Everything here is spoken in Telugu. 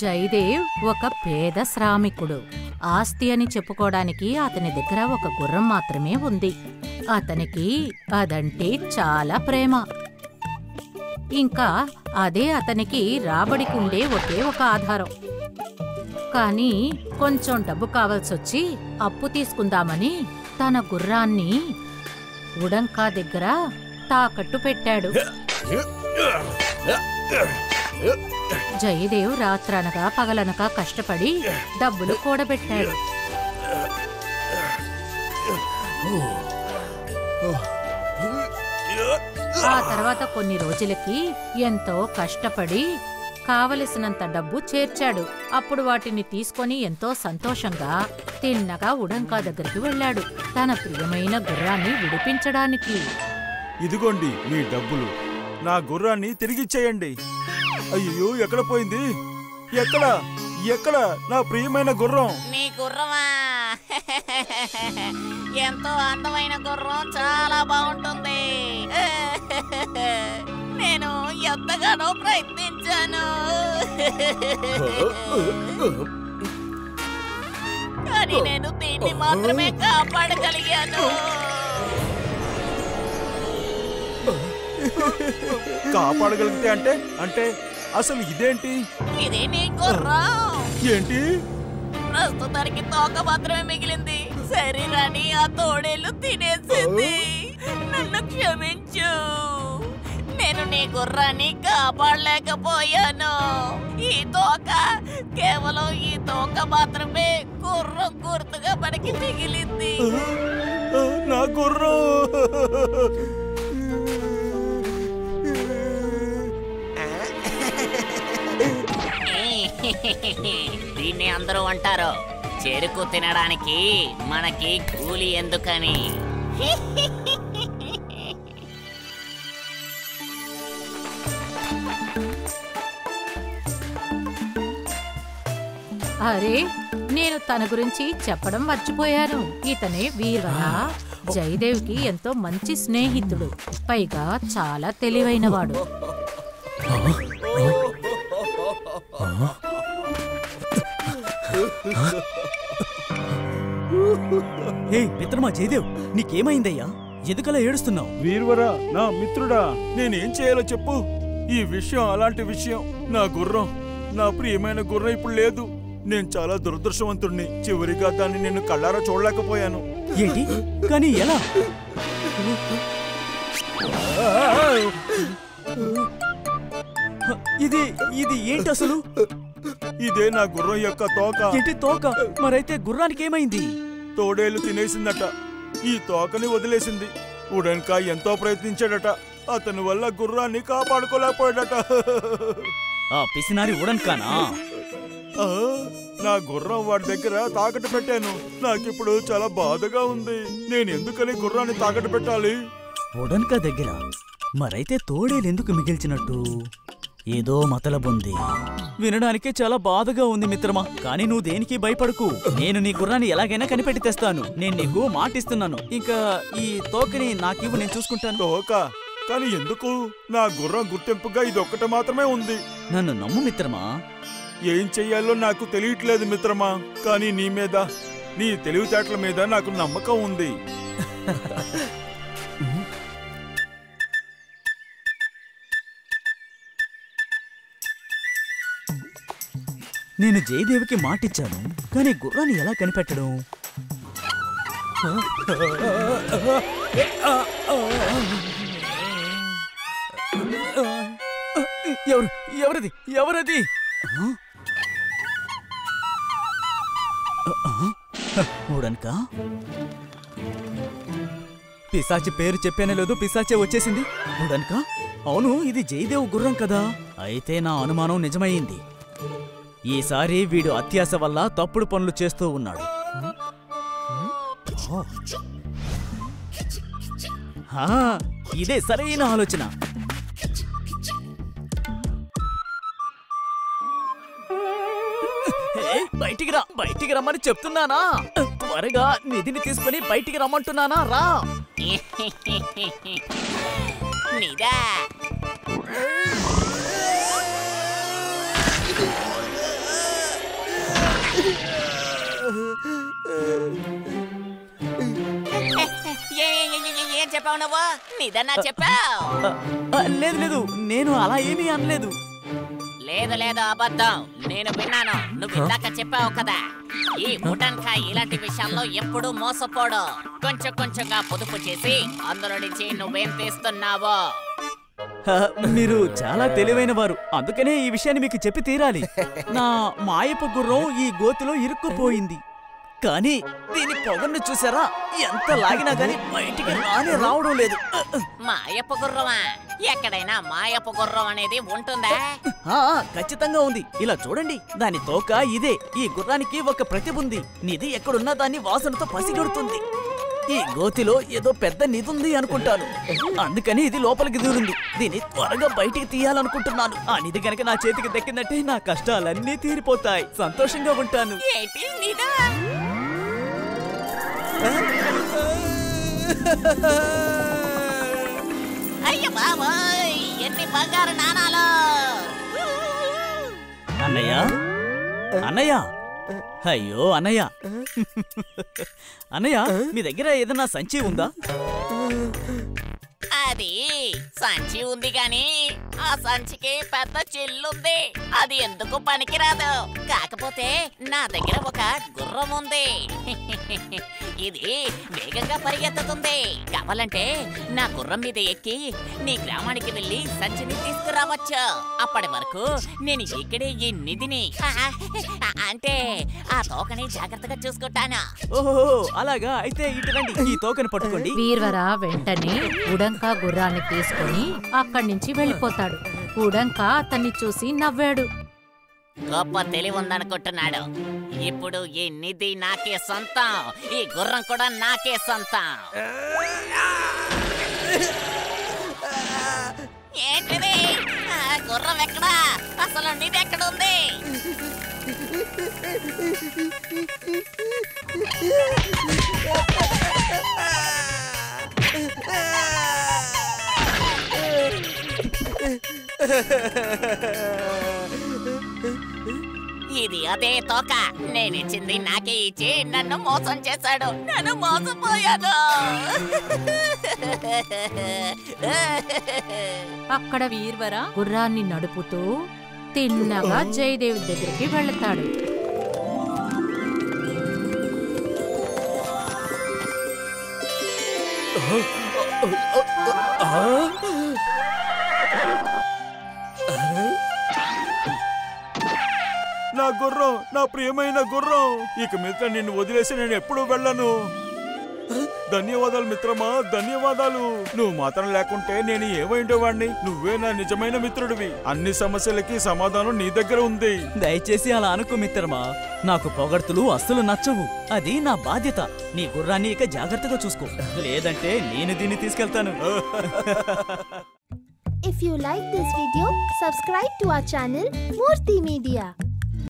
జయదేవ్ ఒక పేద శ్రామికుడు. ఆస్తి అని చెప్పుకోవడానికి అతని దగ్గర ఒక గుర్రం మాత్రమే ఉంది. అతనికి అదంటే చాలా ప్రేమ. ఇంకా అదే అతనికి రాబడికి ఉండే ఒకే ఒక ఆధారం. కానీ కొంచెం డబ్బు కావాల్సొచ్చి అప్పు తీసుకుందామని తన గుర్రాన్ని ఉడంకా దగ్గర తాకట్టు పెట్టాడు. జయదేవ్ రాత్రనగా పగలనక కష్టపడి డబ్బులు కూడబెట్టాడు. ఆ తర్వాత కొన్ని రోజులకి ఎంతో కష్టపడి కావలసినంత డబ్బు చేర్చాడు. అప్పుడు వాటిని తీసుకొని ఎంతో సంతోషంగా తిన్నగా ఉడంకా దగ్గరికి వెళ్ళాడు, తన ప్రియమైన గుర్రాన్ని విడిపించడానికి. ఇదిగోండి మీ డబ్బులు, నా గుర్రాన్ని తిరిగిచ్చేయండి. అయ్యో, ఎక్కడ పోయింది? ఎక్కడ ఎక్కడ నా ప్రియమైన గుర్రం? నీ గుర్రమా? ఎంతో అందమైన గుర్రం, చాలా బాగుంటుంది. నేను ఎంతగానో ప్రయత్నించాను, కానీ నేను దీన్ని మాత్రమే కాపాడగలిగాను. కాపాడగలిగితే అంటే అంటే అసలు ఇదేంటి? ఇదే నీ గుర్రం. ఏంటి? ప్రస్తుతానికి తోక మాత్రమే మిగిలింది. శరీరాన్ని ఆ తోడేళ్లు తినేసింది. నన్ను క్షమించు, నేను నీ గుర్రాన్ని కాపాడలేకపోయాను. ఈ తోక, కేవలం ఈ తోక మాత్రమే గుర్రం గుర్తుగా మనకి మిగిలింది. నా గుర్రం! దీన్ని అందరూ అంటారు చెరుకు తినడానికి మనకి కూలి ఎందుకని. అరే, నేను తన గురించి చెప్పడం మర్చిపోయాను. ఇతనే వీర్వర. జయదేవ్కి ఎంతో మంచి స్నేహితుడు, పైగా చాలా తెలివైనవాడు. మిత్రమా జయదేవ్, నీకేమైందయ్యా? ఎందుకలా ఏడుస్తున్నావు? వీర్వరా, నా మిత్రుడా, నేనేం చేయాలో చెప్పు. ఈ విషయం అలాంటి విషయం. నా గుర్రం, నా ప్రియమైన గుర్రం ఇప్పుడు లేదు. నేను చాలా దురదృష్టవంతుడిని. చివరిగా దాన్ని నేను కళ్ళారా చూడలేకపోయాను. ఏంటి? కానీ ఎలా? ఇది ఇది ఏంటి అసలు? ఇదే నా గుర్రం యొక్క తోక. ఏంటి తోక? మరైతే గుర్రానికి ఏమైంది? తోడేలు తినేసిందట. ఈ తోకని వదిలేసింది. ఉడన్కా ఎంతో ప్రయత్నించాడట. అతని వల్ల గుర్రాన్ని కాపాడుకోలేకపోయాడట. ఆ పిసినారి ఉడన్కానా? నా గుర్రం వాడి దగ్గర తాకట్టు పెట్టాను. నాకిప్పుడు చాలా బాధగా ఉంది. నేను ఎందుకని గుర్రాన్ని తాకట్టు పెట్టాలి? ఉడన్కా దగ్గర? మరైతే తోడేలెందుకు మిగిల్చినట్టు? ఏదో మతలబుంది. వినడానికే చాలా బాధగా ఉంది మిత్రమా. కానీ నువ్వు దేనికి భయపడకు. నేను నీ గుర్రాన్ని ఎలాగైనా కనిపెట్టి తెస్తాను. నేను నీకు మాటిస్తున్నాను. ఇంకా ఈ తోకని నాకివ్వు, నేను చూసుకుంటాను. తోక? కానీ ఎందుకు? నా గుర్రం గుర్తింపుగా ఇదొక్కటి మాత్రమే ఉంది. నన్ను నమ్ము మిత్రమా. ఏం చెయ్యాలో నాకు తెలియట్లేదు మిత్రమా. కానీ నీ మీద, నీ తెలివితేటల మీద నాకు నమ్మకం ఉంది. నేను జయదేవికి మాటిచ్చాను, కానీ గుర్రాన్ని ఎలా కనిపెట్టడం? ఎవరది? ఎవరది? ఉడన్కా? పిశాచి పేరు చెప్పానే లేదు, పిశాచే వచ్చేసింది. ఉడన్కా? అవును, ఇది జయదేవ్ గుర్రం కదా. అయితే నా అనుమానం నిజమయ్యింది. ఈసారి వీడు అత్యాశ వల్ల తప్పుడు పనులు చేస్తూ ఉన్నాడు. ఇదే సరైన ఆలోచన. బయటికి రా, బయటికి రమ్మని చెప్తున్నానా? త్వరగా నిధిని తీసుకుని బయటికి రమ్మంటున్నానా? రా. నిదా చెప్పావు నువ్వు? నీదన్నా చెప్పావు? లేదు లేదు, నేను అలా ఏమీ అనలేదు. లేదు లేదు, అబద్ధం. నేను విన్నాను. నువ్వు ఇందాక చెప్పావు కదా, ఈ ఉడన్కాయ్ ఇలాంటి విషయాల్లో ఎప్పుడూ మోసపోడు. కొంచెం కొంచెంగా పొదుపు చేసి అందులో నుంచి నువ్వేం తీస్తున్నావో. మీరు చాలా తెలివైన వారు, అందుకనే ఈ విషయాన్ని మీకు చెప్పి తీరాలి. నా మాయపు గుర్రం ఈ గోతిలో ఇరుక్కుపోయింది, కానీ దీని పొగను చూసారా? ఎంత లాగినా గానీ బయటికి రావడం లేదు. మాయపు గుర్రమా? ఎక్కడైనా మాయపు గుర్రం అనేది ఉంటుందా? ఖచ్చితంగా ఉంది. ఇలా చూడండి, దాని తోక ఇదే. ఈ గుర్రానికి ఒక ప్రతిభ ఉంది. నిధి ఎక్కడున్నా దాన్ని వాసనతో పసిగడుతుంది. ఈ గోతిలో ఏదో పెద్ద నిధి ఉంది అనుకుంటాను, అందుకని ఇది లోపలికి దూరింది. దీన్ని త్వరగా బయటికి తీయాలనుకుంటున్నాను. ఆ నిధి గనక నా చేతికి దక్కిందంటే నా కష్టాలన్నీ తీరిపోతాయి, సంతోషంగా ఉంటాను. ఏంటి నిధా? అయ్య బాబోయ్, ఎన్ని బంగారు నాణాలు! అన్నయ్య, అన్నయ్య, అయ్యో అన్నయ్య. అన్నయ్య, మీ దగ్గర ఏదన్నా సంచి ఉందా? అది సంచి ఉంది గాని ఆ సంచికి పెద్ద చిల్లుంది. అది ఎందుకు పనికిరాదు. కాకపోతే నా దగ్గర ఒక గుర్రం ఉంది. ఇది వేగంగా పరిగెత్తుతుంది. కావాలంటే నా గుర్రం మీద ఎక్కి నీ గ్రామానికి వెళ్ళి సంచిని తీసుకురావచ్చు. అప్పటి వరకు నేను ఇక్కడే ఈ నిధిని అంటే ఆ తోకని జాగ్రత్తగా చూసుకుంటాను. ఓహో అలాగా, అయితే ఇటు రండి, ఈ తోకని పట్టుకోండి. వీర్వర వెంటనే ఉడంకా గుర్రాన్ని తీసుకుని అక్కడి నుంచి వెళ్ళిపోతాడు. ఉడంకా అతన్ని చూసి నవ్వాడు. గొప్ప తెలివి ఉందనుకుంటున్నాడు. ఇప్పుడు ఈ నిధి నాకే సొంతం, ఈ గుర్రం కూడా నాకే సొంతం. ఏంటిది? గుర్రం ఎక్కడా? అసలు నిధి ఎక్కడుంది? ఇది అదే తోక. నేనిచ్చింది నాకే ఇచ్చి నన్ను మోసం చేశాడు. నన్ను మోసపోయాను. అక్కడ వీర్వర గుర్రాన్ని నడుపుతూ తిన్నగా జయదేవి దగ్గరికి వెళతాడు. నా గుర్రం, నా ప్రియమైన గుర్రం, ఇక మీద నిన్ను వదిలేసి నేను ఎప్పుడూ వెళ్ళను. ధన్యవాదాలు మిత్రమా, ధన్యవాదాలు. నువ్వు మాత్రం లేకుంటే నేను ఏమైండేవాణ్ణి. నువ్వే నా నిజమైన మిత్రుడివి. అన్ని సమస్యలకి సమాధానం నీ దగ్గర ఉంది. దయచేసి అలా అనుకో మిత్రమా, నాకు పొగడ్తలు అస్సలు నచ్చవు. అది నా బాధ్యత. నీ గుర్రాన్ని ఇక జాగ్రత్తగా చూసుకో, లేదంటే నేను దీన్ని తీసుకెళ్తాను. If you like this video, subscribe to our channel Murthy Media.